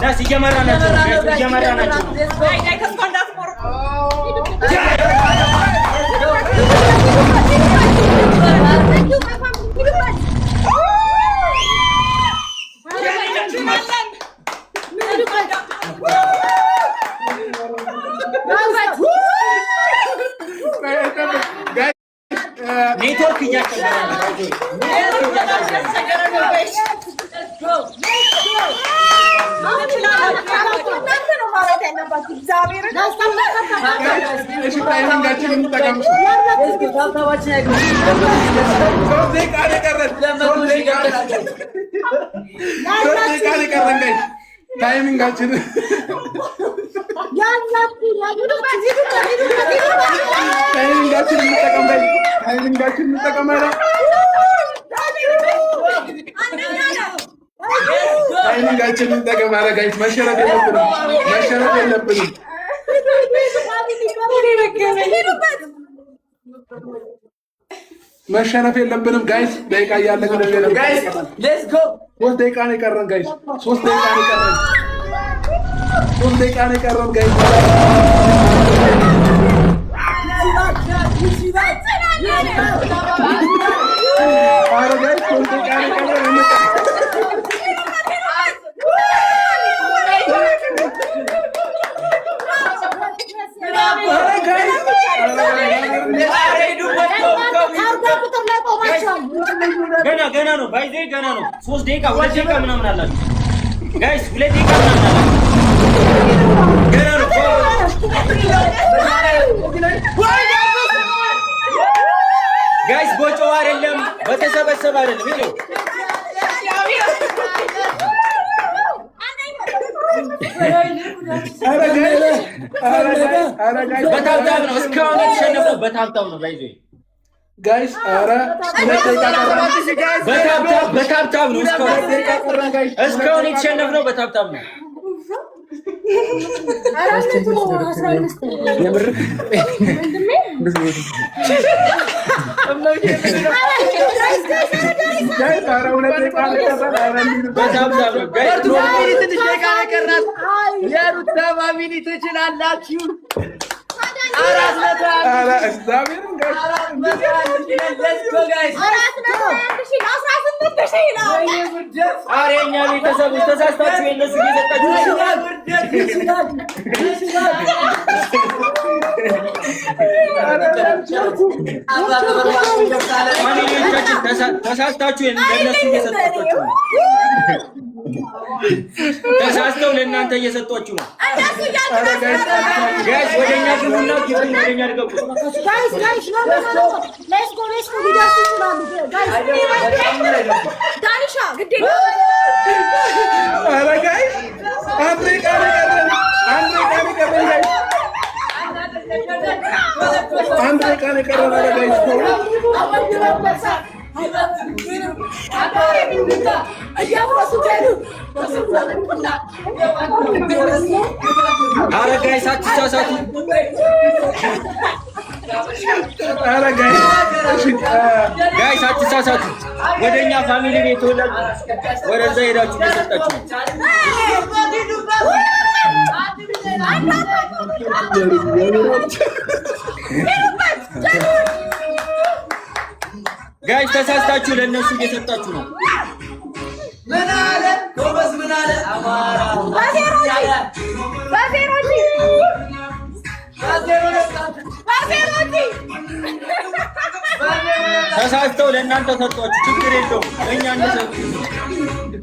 ናስ እየመራ ናቸው እየመራ ናቸው ኔትወርክ እያስቸገረ ነው ታይሚንጋችን መሸነፍ የለብንም ጋይስ። ደቂቃ እያለቀ ነው ጋይስ። ሌትስ ጎ 3 ደቂቃ ነው የቀረን ጋይስ። 3 ደቂቃ ነው የቀረን። 3 ደቂቃ ነው የቀረን ጋይስ። አረ ጋይስ 3 ደቂቃ ነው የቀረን። ገና ነው ባይዜ ገና ነው 3 ደቂቃ 2 ደቂቃ ምናምን አላችሁ ጋይስ 2 ደቂቃ ምናምን አላችሁ ገና ነው ጋይስ ቦጮው አይደለም በተሰበሰበ አይደለም ይሄ በታብታብ ነው እስካሁን የተሸነፈው በታብታብ ነው ባይዜ ጋይስ አረ በታብታብ ነው እስካሁን የተሸነፍነው በታብታብ ነው። ተሳስተው ለእናንተ እየሰጧችሁ ነው። ጋይስ ወደኛ ግቡና ወደኛ ድገቡ። ጋይስ ሌትስ ጎ ቪዲዮስ ይችላሉ ጋይስ ዳኒሻ ግዴ አረ ጋይስ አንዴ ቀረ ጋይስ አንዴ ቀረ ጋይስ አረ ጋይስ አትሳሳቱ። ጋይስ አትሳሳቱ። ወደኛ ፋሚሊ ቤት ወደዛ ሄዳችሁ ተሰጣችሁ። ጋይስ ተሳስታችሁ ለነሱ እየሰጣችሁ ነው። ምን አለ ጎበዝ ምን አለ አማራ ተሳስተው ለእናንተ ሰጧችሁ። ችግር የለውም ለእኛ እንደሰጡ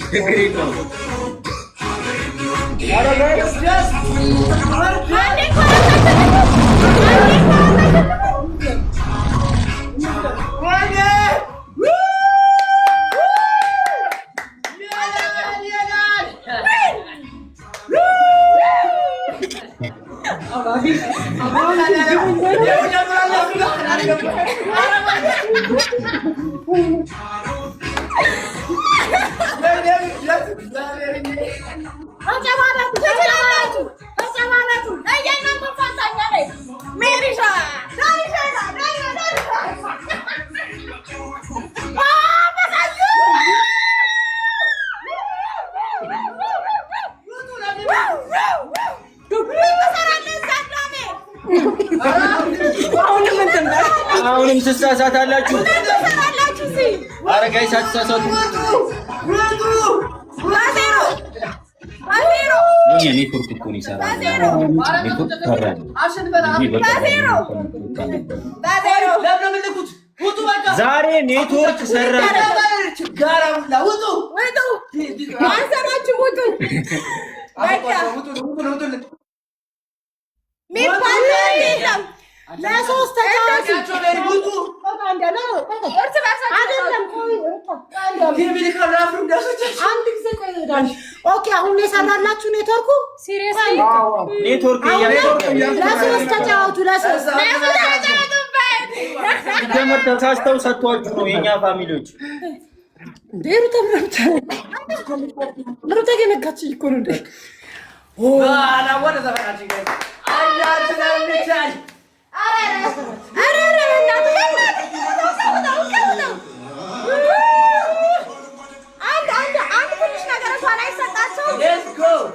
ችግር የለውም። ኧረ ጋይስ አሁንም ትሳሳታላችሁ። ኧረ ጋይስ አትሳሳቱ። ኔትወርክ እኮ ነው ይሰራል። ኔትወርክ ሰራል። ዛሬ ኔትወርክ ሰራ። ለሶስት አሁን የሰራላችሁ ኔትወርኩ ኔትወርክ ለሶስት ተጫወቱ። ለሶስት ጀመር ተሳስተው ሰጥቷችሁ ነው የኛ ፋሚሊዎች። ሩታ ገነካች እኮ ነው። Let's go.